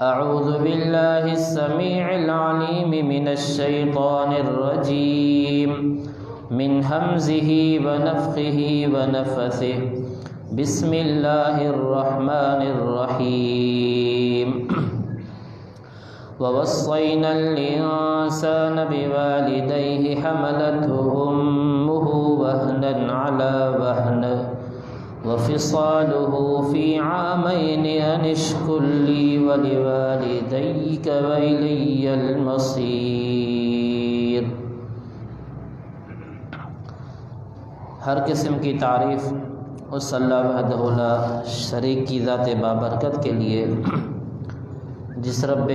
أعوذ بالله السميع العليم من الشيطان الرجيم من همزه ونفخه ونفثه بسم الله الرحمن الرحيم ووصينا الإنسان بوالديه حملته أمه وهنا على وهن وفصاله في عامين أن اشكر لي ولوالديك وإلي المصير۔ ہر قسم کی تعریف اس اللہ وحدہ لا شریک کی ذات بابرکت کے لیے جس رب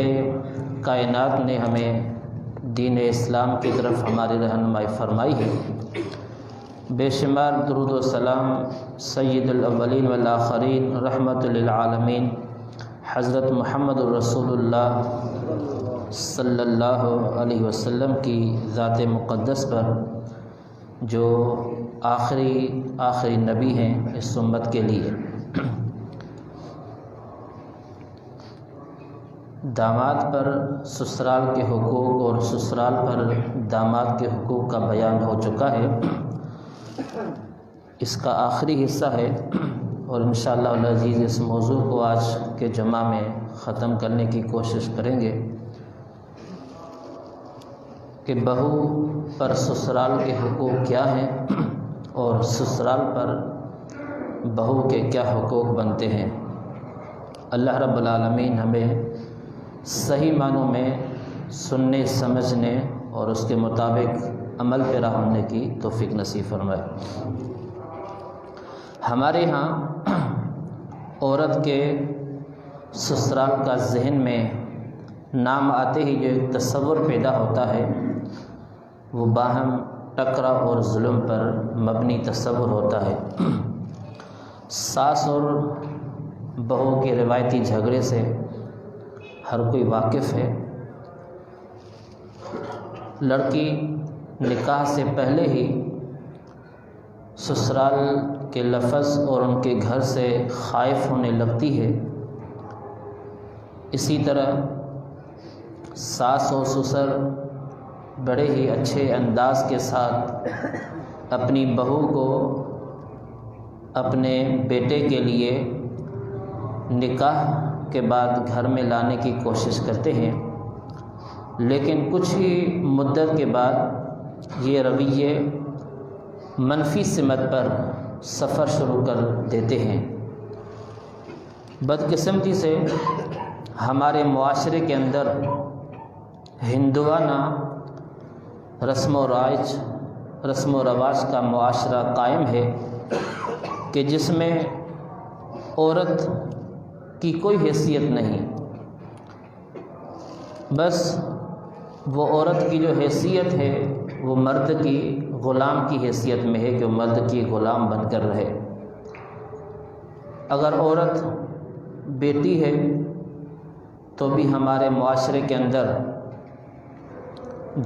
کائنات نے ہمیں دین اسلام کی طرف ہماری رہنمائی فرمائی ہے۔ بے شمار درود و سلام سید الاولین والآخرین رحمت للعالمین حضرت محمد رسول اللہ صلی اللہ علیہ وسلم کی ذات مقدس پر جو آخری نبی ہیں اس امت کے لیے۔ داماد پر سسرال کے حقوق اور سسرال پر داماد کے حقوق کا بیان ہو چکا ہے، اس کا آخری حصہ ہے اور انشاءاللہ العزیز اس موضوع کو آج کے جمعہ میں ختم کرنے کی کوشش کریں گے کہ بہو پر سسرال کے حقوق کیا ہیں اور سسرال پر بہو کے کیا حقوق بنتے ہیں۔ اللہ رب العالمین ہمیں صحیح معنوں میں سننے سمجھنے اور اس کے مطابق عمل پیرا ہونے کی توفیق نصیب فرمائے۔ ہمارے ہاں عورت کے سسرال کا ذہن میں نام آتے ہی جو ایک تصور پیدا ہوتا ہے وہ باہم ٹکرا اور ظلم پر مبنی تصور ہوتا ہے۔ ساس اور بہو کے روایتی جھگڑے سے ہر کوئی واقف ہے۔ لڑکی نکاح سے پہلے ہی سسرال کے لفظ اور ان کے گھر سے خائف ہونے لگتی ہے۔ اسی طرح ساس و سسر بڑے ہی اچھے انداز کے ساتھ اپنی بہو کو اپنے بیٹے کے لیے نکاح کے بعد گھر میں لانے کی کوشش کرتے ہیں، لیکن کچھ ہی مدت کے بعد یہ رویے منفی سمت پر سفر شروع کر دیتے ہیں۔ بدقسمتی سے ہمارے معاشرے کے اندر ہندوانہ رسم و رواج کا معاشرہ قائم ہے کہ جس میں عورت کی کوئی حیثیت نہیں، بس وہ عورت کی جو حیثیت ہے وہ مرد کی غلام کی حیثیت میں ہے کہ وہ مرد کی غلام بن کر رہے۔ اگر عورت بیٹی ہے تو بھی ہمارے معاشرے کے اندر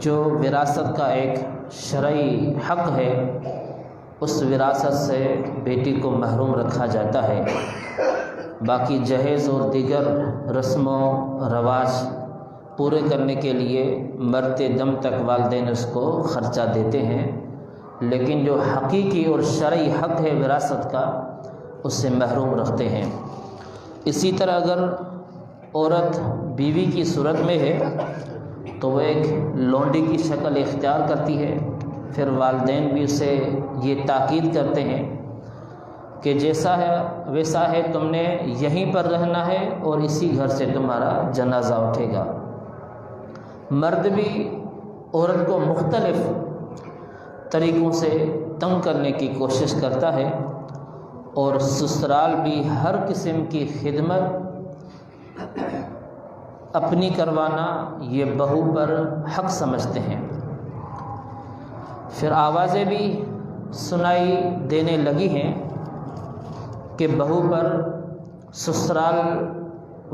جو وراثت کا ایک شرعی حق ہے اس وراثت سے بیٹی کو محروم رکھا جاتا ہے۔ باقی جہیز اور دیگر رسم و رواج پورے کرنے کے لیے مرتے دم تک والدین اس کو خرچہ دیتے ہیں، لیکن جو حقیقی اور شرعی حق ہے وراثت کا اس سے محروم رکھتے ہیں۔ اسی طرح اگر عورت بیوی کی صورت میں ہے تو وہ ایک لونڈی کی شکل اختیار کرتی ہے، پھر والدین بھی اسے یہ تاکید کرتے ہیں کہ جیسا ہے ویسا ہے، تم نے یہیں پر رہنا ہے اور اسی گھر سے تمہارا جنازہ اٹھے گا۔ مرد بھی عورت کو مختلف طریقوں سے تنگ کرنے کی کوشش کرتا ہے اور سسرال بھی ہر قسم کی خدمت اپنی کروانا یہ بہو پر حق سمجھتے ہیں۔ پھر آوازیں بھی سنائی دینے لگی ہیں کہ بہو پر سسرال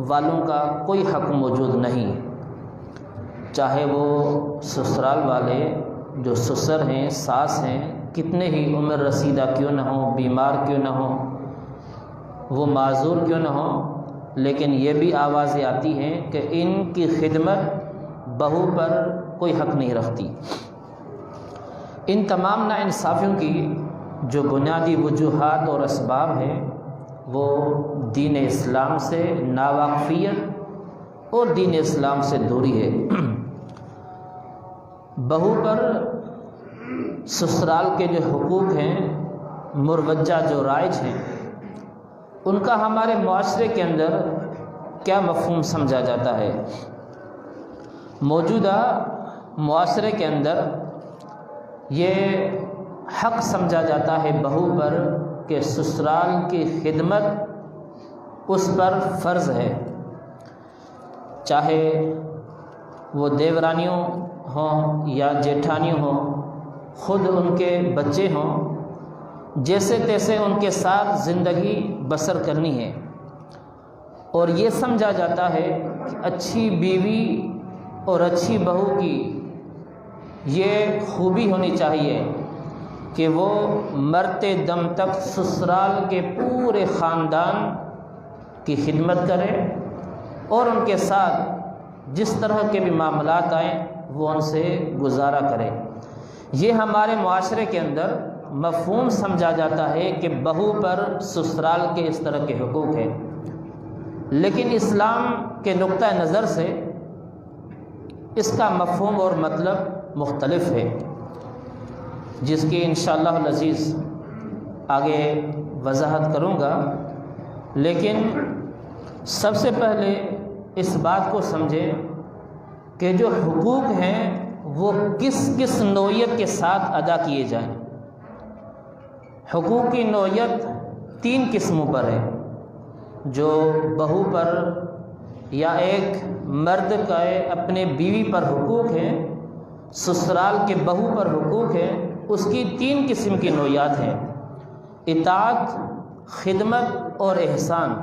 والوں کا کوئی حق موجود نہیں، چاہے وہ سسرال والے جو سسر ہیں ساس ہیں کتنے ہی عمر رسیدہ کیوں نہ ہوں، بیمار کیوں نہ ہوں، وہ معذور کیوں نہ ہوں، لیکن یہ بھی آوازیں آتی ہیں کہ ان کی خدمت بہو پر کوئی حق نہیں رکھتی۔ ان تمام ناانصافیوں کی جو بنیادی وجوہات اور اسباب ہیں وہ دین اسلام سے ناواقفیت اور دین اسلام سے دوری ہے۔ بہو پر سسرال کے جو حقوق ہیں، مروجہ جو رائج ہیں، ان کا ہمارے معاشرے کے اندر کیا مفہوم سمجھا جاتا ہے؟ موجودہ معاشرے کے اندر یہ حق سمجھا جاتا ہے بہو پر کہ سسرال کی خدمت اس پر فرض ہے، چاہے وہ دیورانیوں ہوں یا جیٹھانیوں ہوں، خود ان کے بچے ہوں، جیسے تیسے ان کے ساتھ زندگی بسر کرنی ہے۔ اور یہ سمجھا جاتا ہے کہ اچھی بیوی اور اچھی بہو کی یہ خوبی ہونی چاہیے کہ وہ مرتے دم تک سسرال کے پورے خاندان کی خدمت کرے اور ان کے ساتھ جس طرح کے بھی معاملات آئیں وہ ان سے گزارا کرے۔ یہ ہمارے معاشرے کے اندر مفہوم سمجھا جاتا ہے کہ بہو پر سسرال کے اس طرح کے حقوق ہیں، لیکن اسلام کے نقطہ نظر سے اس کا مفہوم اور مطلب مختلف ہے، جس کی انشاءاللہ العزیز آگے وضاحت کروں گا۔ لیکن سب سے پہلے اس بات کو سمجھیں کہ جو حقوق ہیں وہ کس کس نوعیت کے ساتھ ادا کیے جائیں۔ حقوق کی نوعیت 3 قسموں پر ہے۔ جو بہو پر یا ایک مرد کا اپنے بیوی پر حقوق ہیں، سسرال کے بہو پر حقوق ہیں، اس کی 3 قسم کی نوعیات ہیں: اطاعت، خدمت اور احسان۔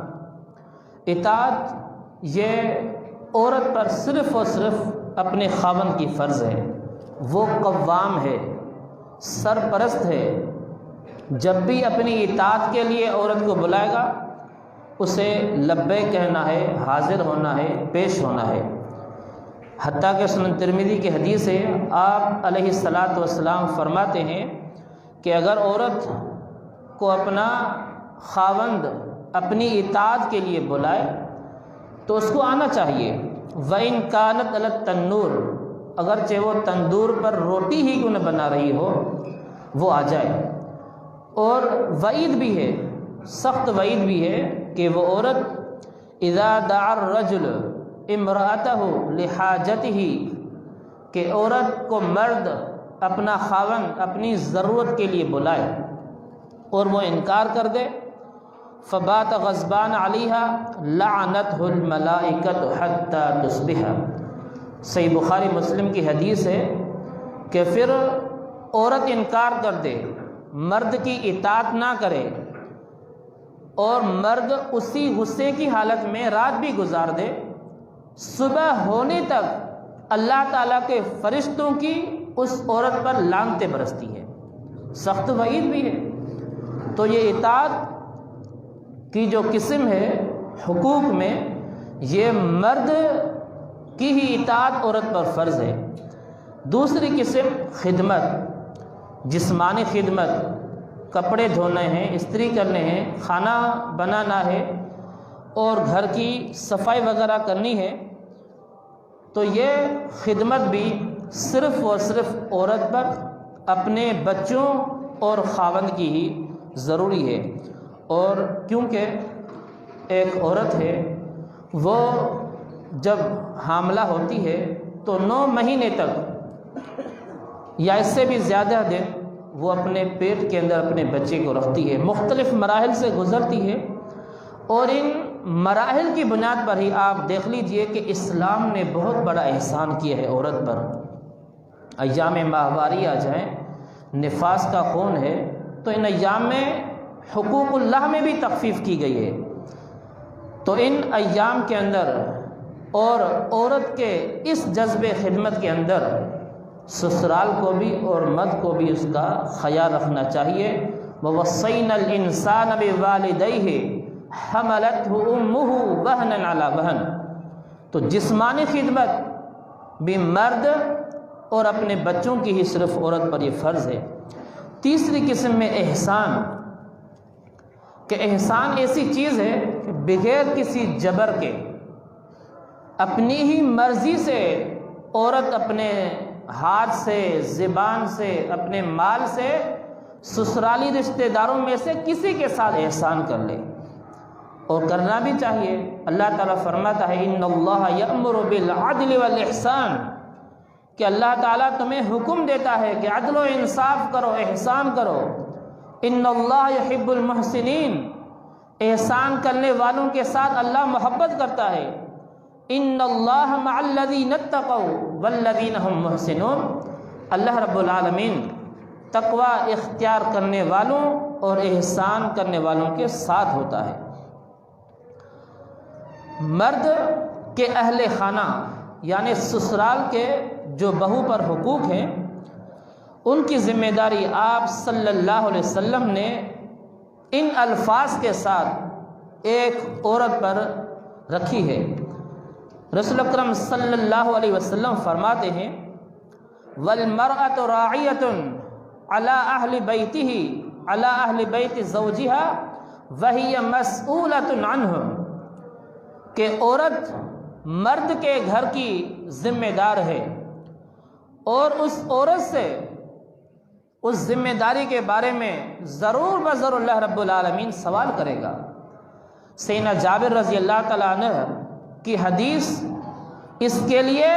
اطاعت یہ عورت پر صرف اور صرف اپنے خاوند کی فرض ہے، وہ قوام ہے، سرپرست ہے، جب بھی اپنی اطاعت کے لیے عورت کو بلائے گا اسے لبیک کہنا ہے، حاضر ہونا ہے، پیش ہونا ہے۔ حتیٰ کہ سنن ترمذی کی حدیث ہے، آپ علیہ الصلاۃ والسلام فرماتے ہیں کہ اگر عورت کو اپنا خاوند اپنی اطاعت کے لیے بلائے تو اس کو آنا چاہیے۔ وَإِن كَانَتْ عَلَى التَّنُّورِ، اگرچہ وہ تندور پر روٹی ہی کیوں نہ بنا رہی ہو وہ آ جائے۔ اور وعید بھی ہے، سخت وعید بھی ہے کہ وہ عورت اذا دعا الرجل امرأته لحاجته، کہ عورت کو مرد اپنا خاوند اپنی ضرورت کے لیے بلائے اور وہ انکار کر دے، فبات غضبان علیہا لعنته الملائکۃ حتی تصبح۔ صحیح بخاری مسلم کی حدیث ہے کہ پھر عورت انکار کر دے، مرد کی اطاعت نہ کرے اور مرد اسی غصے کی حالت میں رات بھی گزار دے، صبح ہونے تک اللہ تعالیٰ کے فرشتوں کی اس عورت پر لعنتیں برستی ہے۔ سخت وعید بھی ہے۔ تو یہ اطاعت کی جو قسم ہے حقوق میں، یہ مرد کی ہی اطاعت عورت پر فرض ہے۔ دوسری قسم خدمت، جسمانی خدمت، کپڑے دھونے ہیں، استری کرنے ہیں، کھانا بنانا ہے اور گھر کی صفائی وغیرہ کرنی ہے، تو یہ خدمت بھی صرف اور صرف عورت پر اپنے بچوں اور خاوند کی ہی ضروری ہے۔ اور کیونکہ ایک عورت ہے وہ جب حاملہ ہوتی ہے تو 9 مہینے تک یا اس سے بھی زیادہ دن وہ اپنے پیٹ کے اندر اپنے بچے کو رکھتی ہے، مختلف مراحل سے گزرتی ہے، اور ان مراحل کی بنیاد پر ہی آپ دیکھ لیجئے کہ اسلام نے بہت بڑا احسان کیا ہے عورت پر۔ ایام ماہواری آ جائیں، نفاس کا خون ہے، تو ان ایام میں حقوق اللہ میں بھی تخفیف کی گئی ہے۔ تو ان ایام کے اندر اور عورت کے اس جذب خدمت کے اندر سسرال کو بھی اور مرد کو بھی اس کا خیال رکھنا چاہیے۔ وَوَصَّيْنَا الْإِنسَانَ بِوَالِدَيْهِ حملته امه وهنا على وهن، تو جسمانی خدمت بھی مرد اور اپنے بچوں کی ہی صرف عورت پر یہ فرض ہے۔ تیسری قسم میں احسان، کہ احسان ایسی چیز ہے کہ بغیر کسی جبر کے اپنی ہی مرضی سے عورت اپنے ہاتھ سے، زبان سے، اپنے مال سے سسرالی رشتہ داروں میں سے کسی کے ساتھ احسان کر لے، اور کرنا بھی چاہیے۔ اللہ تعالیٰ فرماتا ہے ان اللہ یأمر بالعدل والاحسان، کہ اللہ تعالیٰ تمہیں حکم دیتا ہے کہ عدل و انصاف کرو، احسان کرو۔ ان اللہ یحب المحسنین، احسان کرنے والوں کے ساتھ اللہ محبت کرتا ہے۔ ان اللہ مع الذین اتقوا والذین هم محسنون، اللہ رب العالمین تقوی اختیار کرنے والوں اور احسان کرنے والوں کے ساتھ ہوتا ہے۔ مرد کے اہل خانہ یعنی سسرال کے جو بہو پر حقوق ہیں، ان کی ذمہ داری آپ صلی اللہ علیہ وسلم نے ان الفاظ کے ساتھ ایک عورت پر رکھی ہے۔ رسول اکرم صلی اللہ علیہ وسلم فرماتے ہیں وَالْمَرْأَةُ رَاعِيَةٌ عَلَىٰ أَهْلِ بَيْتِهِ عَلَىٰ أَهْلِ بَيْتِ زَوْجِهَا وَهِيَ مَسْئُولَةٌ عَنْهُ، کہ عورت مرد کے گھر کی ذمہ دار ہے اور اس عورت سے اس ذمہ داری کے بارے میں ضرور بضرور اللہ رب العالمین سوال کرے گا۔ سیدنا جابر رضی اللہ تعالیٰ عنہ کی حدیث اس کے لیے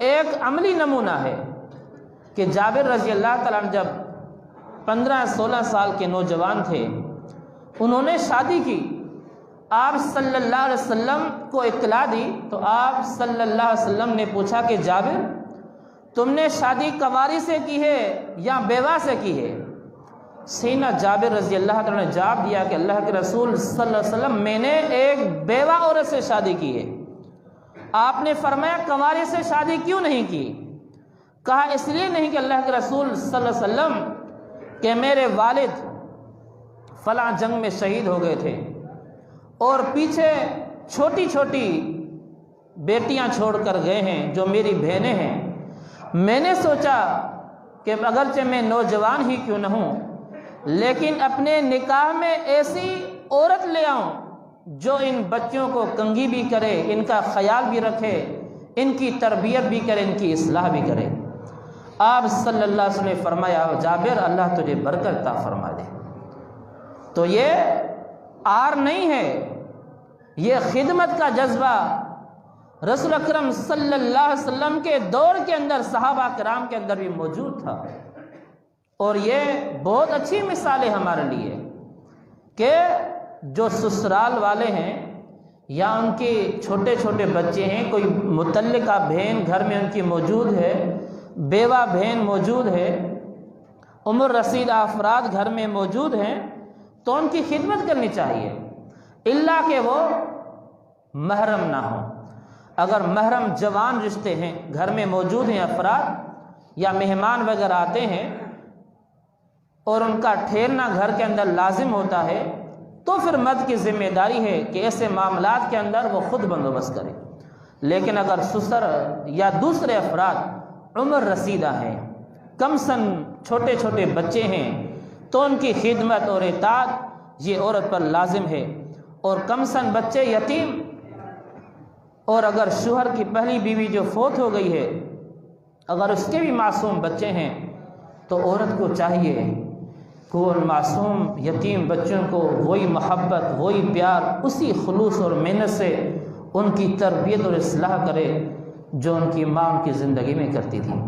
ایک عملی نمونہ ہے کہ جابر رضی اللہ تعالیٰ عنہ جب 15-16 سال کے نوجوان تھے، انہوں نے شادی کی، آپ صلی اللہ علیہ وسلم کو اطلاع دی تو آپ صلی اللہ علیہ وسلم نے پوچھا کہ جابر تم نے شادی کنواری سے کی ہے یا بیوہ سے کی ہے؟ سیدنا جابر رضی اللہ تعالیٰ نے جواب دیا کہ اللہ کے رسول صلی اللہ علیہ وسلم میں نے ایک بیوہ عورت سے شادی کی ہے۔ آپ نے فرمایا کنواری سے شادی کیوں نہیں کی؟ کہا اس لیے نہیں کہ اللہ کے رسول صلی اللہ علیہ وسلم کہ میرے والد فلاں جنگ میں شہید ہو گئے تھے اور پیچھے چھوٹی چھوٹی بیٹیاں چھوڑ کر گئے ہیں جو میری بہنیں ہیں، میں نے سوچا کہ اگرچہ میں نوجوان ہی کیوں نہ ہوں لیکن اپنے نکاح میں ایسی عورت لے آؤں جو ان بچوں کو کنگھی بھی کرے، ان کا خیال بھی رکھے، ان کی تربیت بھی کرے، ان کی اصلاح بھی کرے۔ آپ صلی اللہ علیہ وسلم نے فرمایا جابر اللہ تجھے برکت عطا فرما دے۔ تو یہ آر نہیں ہے، یہ خدمت کا جذبہ رسول اکرم صلی اللہ علیہ وسلم کے دور کے اندر صحابہ کرام کے اندر بھی موجود تھا، اور یہ بہت اچھی مثال ہے ہمارے لیے کہ جو سسرال والے ہیں یا ان کے چھوٹے چھوٹے بچے ہیں، کوئی متعلقہ بہن گھر میں ان کی موجود ہے، بیوہ بہن موجود ہے، عمر رسیدہ افراد گھر میں موجود ہیں، تو ان کی خدمت کرنی چاہیے، الا کہ وہ محرم نہ ہوں۔ اگر محرم جوان رشتے ہیں گھر میں موجود ہیں افراد یا مہمان وغیرہ آتے ہیں اور ان کا ٹھہرنا گھر کے اندر لازم ہوتا ہے، تو پھر مرد کی ذمہ داری ہے کہ ایسے معاملات کے اندر وہ خود بندوبست کرے۔ لیکن اگر سسر یا دوسرے افراد عمر رسیدہ ہیں، کم سن چھوٹے چھوٹے بچے ہیں، تو ان کی خدمت اور اطاعت یہ عورت پر لازم ہے۔ اور کم سن بچے یتیم، اور اگر شوہر کی پہلی بیوی جو فوت ہو گئی ہے اگر اس کے بھی معصوم بچے ہیں تو عورت کو چاہیے کہ وہ ان معصوم یتیم بچوں کو وہی محبت، وہی پیار، اسی خلوص اور محنت سے ان کی تربیت اور اصلاح کرے جو ان کی ماں ان کی زندگی میں کرتی تھی۔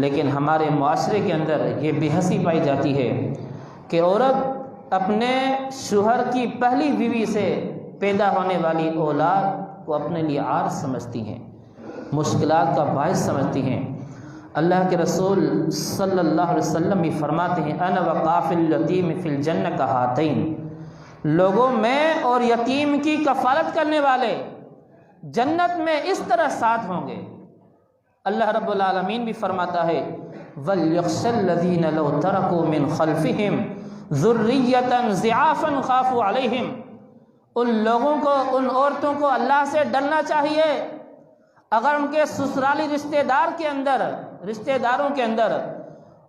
لیکن ہمارے معاشرے کے اندر یہ بے حسی پائی جاتی ہے کہ عورت اپنے شوہر کی پہلی بیوی سے پیدا ہونے والی اولاد کو اپنے لیے عار سمجھتی ہیں، مشکلات کا باعث سمجھتی ہیں۔ اللہ کے رسول صلی اللہ علیہ وسلم بھی فرماتے ہیں انا وقافل الیتیم فی الجنہ کہاتین، لوگوں میں اور یتیم کی کفالت کرنے والے جنت میں اس طرح ساتھ ہوں گے۔ اللہ رب العالمین بھی فرماتا ہے وَلْيَخْشَ الَّذِينَ لَوْ تَرَكُوا مِنْ خَلْفِهِمْ ذُرِّيَّةً ضِعَافًا خَافُوا عَلَيْهِمْ، ان لوگوں کو، ان عورتوں کو اللہ سے ڈرنا چاہیے اگر ان کے سسرالی رشتہ داروں کے اندر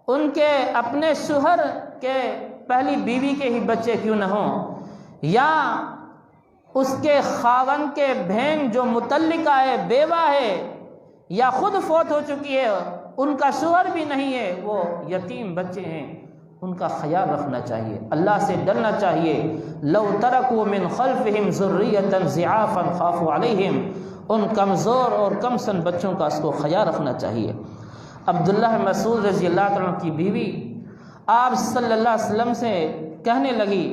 ان کے اپنے شوہر کے پہلی بیوی کے ہی بچے کیوں نہ ہوں، یا اس کے خاوند کے بہن جو مطلقہ ہے، بیوہ ہے، یا خود فوت ہو چکی ہے، ان کا شوہر بھی نہیں ہے، وہ یتیم بچے ہیں، ان کا خیال رکھنا چاہیے، اللہ سے ڈرنا چاہیے۔ لو ترکوا من خلفہم ذریۃ ضعافا خافوا علیہم، ان کمزور اور کم سن بچوں کا اس کو خیال رکھنا چاہیے۔ عبداللہ مسعود رضی اللہ عنہ کی بیوی آپ صلی اللہ علیہ وسلم سے کہنے لگی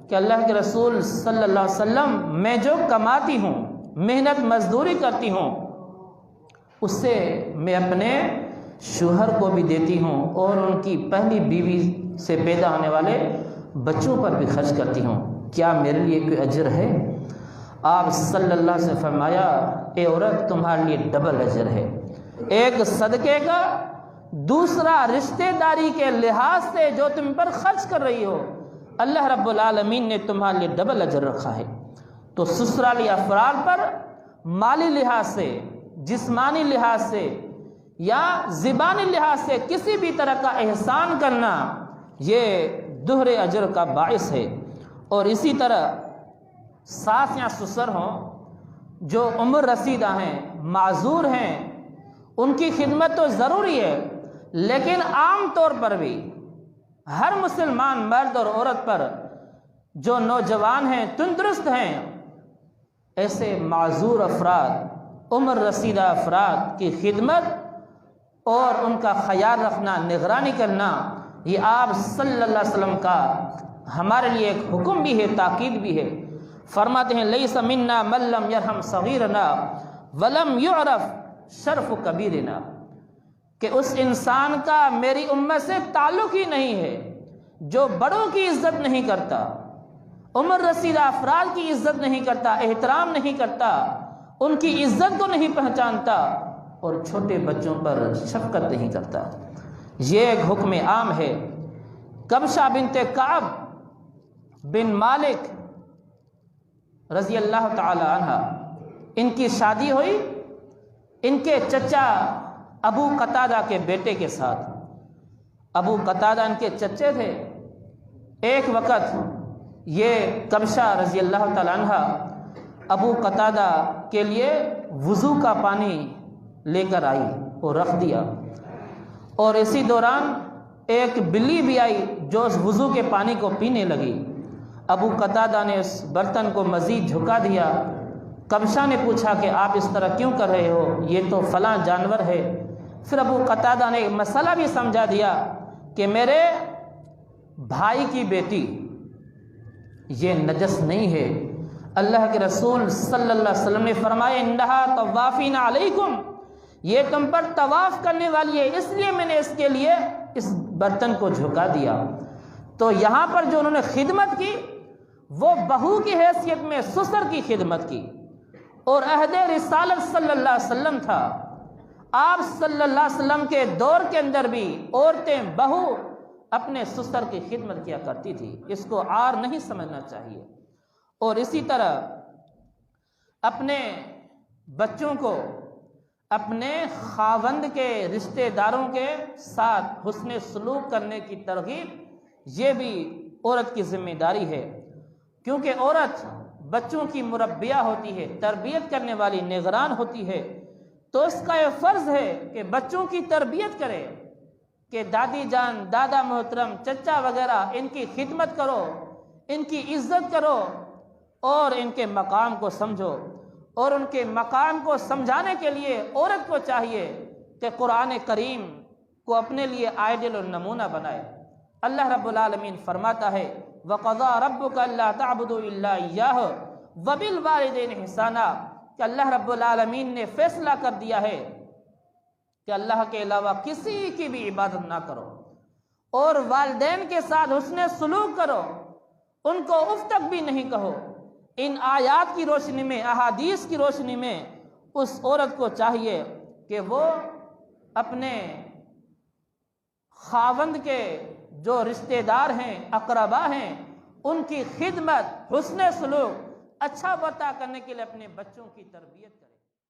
کہ اللہ کے رسول صلی اللہ علیہ وسلم، میں جو کماتی ہوں، محنت مزدوری کرتی ہوں، اس سے میں اپنے شوہر کو بھی دیتی ہوں اور ان کی پہلی بیوی سے پیدا ہونے والے بچوں پر بھی خرچ کرتی ہوں، کیا میرے لیے کوئی اجر ہے؟ آپ صلی اللہ علیہ وسلم فرمایا، اے عورت، تمہارے لیے ڈبل اجر ہے، ایک صدقے کا، دوسرا رشتہ داری کے لحاظ سے جو تم پر خرچ کر رہی ہو، اللہ رب العالمین نے تمہارے لیے ڈبل اجر رکھا ہے۔ تو سسرالی افراد پر مالی لحاظ سے، جسمانی لحاظ سے یا زبانی لحاظ سے کسی بھی طرح کا احسان کرنا یہ دوہرے اجر کا باعث ہے۔ اور اسی طرح ساس یا سسر ہوں جو عمر رسیدہ ہیں، معذور ہیں، ان کی خدمت تو ضروری ہے، لیکن عام طور پر بھی ہر مسلمان مرد اور عورت پر جو نوجوان ہیں، تندرست ہیں، ایسے معذور افراد، عمر رسیدہ افراد کی خدمت اور ان کا خیال رکھنا، نگرانی کرنا، یہ آپ صلی اللہ علیہ وسلم کا ہمارے لیے ایک حکم بھی ہے، تاکید بھی ہے۔ فرماتے ہیں لیس منا من لم یرحم صغیرنا ولم یعرف شرف کبیرنا، کہ اس انسان کا میری امت سے تعلق ہی نہیں ہے جو بڑوں کی عزت نہیں کرتا، عمر رسیدہ افراد کی عزت نہیں کرتا، احترام نہیں کرتا، ان کی عزت کو نہیں پہچانتا، اور چھوٹے بچوں پر شفقت نہیں کرتا۔ یہ ایک حکم عام ہے۔ کبشہ بنت کعب بن مالک رضی اللہ تعالی عنہ، ان کی شادی ہوئی ان کے چچا ابو قتادہ کے بیٹے کے ساتھ۔ ابو قتادہ ان کے چچے تھے۔ ایک وقت یہ کبشہ رضی اللہ تعالی عنہ ابو قتادہ کے لیے وضو کا پانی لے کر آئی اور رکھ دیا، اور اسی دوران ایک بلی بھی آئی جو اس وضو کے پانی کو پینے لگی۔ ابو قتادہ نے اس برتن کو مزید جھکا دیا۔ کبشہ نے پوچھا کہ آپ اس طرح کیوں کر رہے ہو، یہ تو فلاں جانور ہے۔ پھر ابو قتادہ نے مسئلہ بھی سمجھا دیا کہ میرے بھائی کی بیٹی یہ نجس نہیں ہے، اللہ کے رسول صلی اللہ علیہ وسلم نے فرمایا انہا طوافین علیکم، یہ تم پر طواف کرنے والی ہے، اس لیے میں نے اس کے لیے اس برتن کو جھکا دیا۔ تو یہاں پر جو انہوں نے خدمت کی وہ بہو کی حیثیت میں سسر کی خدمت کی، اور عہد رسالت صلی اللہ علیہ وسلم تھا۔ آپ صلی اللہ علیہ وسلم کے دور کے اندر بھی عورتیں، بہو اپنے سسر کی خدمت کیا کرتی تھی، اس کو عار نہیں سمجھنا چاہیے۔ اور اسی طرح اپنے بچوں کو اپنے خاوند کے رشتہ داروں کے ساتھ حسن سلوک کرنے کی ترغیب، یہ بھی عورت کی ذمہ داری ہے، کیونکہ عورت بچوں کی مربیہ ہوتی ہے، تربیت کرنے والی، نگران ہوتی ہے، تو اس کا یہ فرض ہے کہ بچوں کی تربیت کرے کہ دادی جان، دادا محترم، چچا وغیرہ، ان کی خدمت کرو، ان کی عزت کرو، اور ان کے مقام کو سمجھو۔ اور ان کے مقام کو سمجھانے کے لیے عورت کو چاہیے کہ قرآن کریم کو اپنے لیے آئیڈل اور نمونہ بنائے۔ اللہ رب العالمین فرماتا ہے وَقَضَىٰ رَبُّكَ أَلَّا تَعْبُدُوا إِلَّا إِيَّاهُ وَبِالْوَالِدَيْنِ إِحْسَانًا، کہ اللہ رب العالمین نے فیصلہ کر دیا ہے کہ اللہ کے علاوہ کسی کی بھی عبادت نہ کرو، اور والدین کے ساتھ حسن سلوک کرو، ان کو اف تک بھی نہیں کہو۔ ان آیات کی روشنی میں، احادیث کی روشنی میں، اس عورت کو چاہیے کہ وہ اپنے خاوند کے جو رشتہ دار ہیں، اقربا ہیں، ان کی خدمت، حسن سلوک، اچھا برتا کرنے کے لیے اپنے بچوں کی تربیت کرے۔